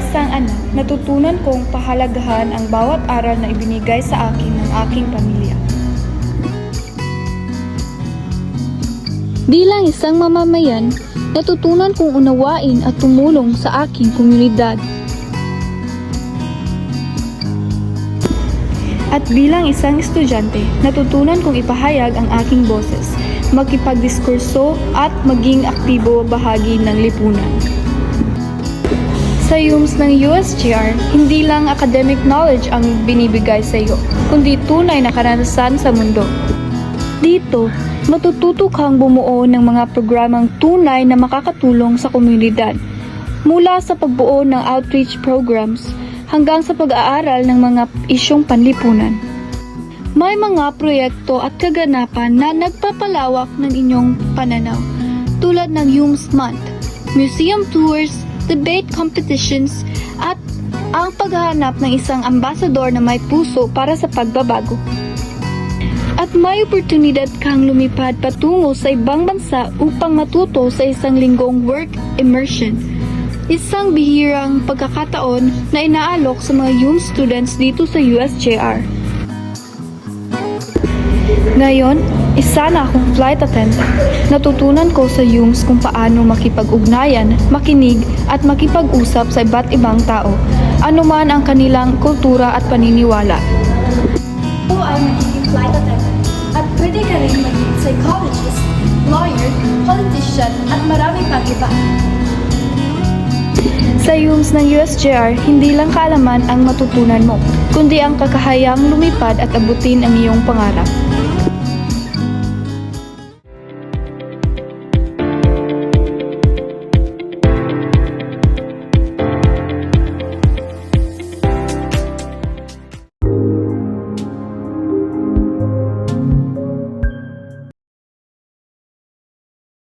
isang anak, natutunan kong pahalagahan ang bawat aral na ibinigay sa akin ng aking pamilya. Bilang isang mamamayan, natutunan kong unawain at tumulong sa aking komunidad. At bilang isang estudyante, natutunan kong ipahayag ang aking boses, makipagdiskurso at maging aktibo bahagi ng lipunan. Sa UMS ng USJR, hindi lang academic knowledge ang binibigay sa iyo, kundi tunay na karanasan sa mundo. Dito, matututo kang bumuo ng mga programang tunay na makakatulong sa komunidad, mula sa pagbuo ng outreach programs hanggang sa pag-aaral ng mga isyong panlipunan. May mga proyekto at kaganapan na nagpapalawak ng inyong pananaw, tulad ng UMS Month, museum tours, debate competitions, at ang paghahanap ng isang ambasador na may puso para sa pagbabago. At may oportunidad kang lumipad patungo sa ibang bansa upang matuto sa isang linggong work immersion. Isang bihirang pagkakataon na inaalok sa mga UMS students dito sa USJR. Ngayon, isa na akong flight attendant. Natutunan ko sa UMS kung paano makipag-ugnayan, makinig at makipag-usap sa iba't ibang tao, anuman ang kanilang kultura at paniniwala. Ako ay magiging flight attendant at pwede ka rin maging psychologist, lawyer, politician at marami pang iba. Sa UMS ng USJR, hindi lang kaalaman ang matutunan mo, kundi ang kakahayang lumipad at abutin ang iyong pangarap.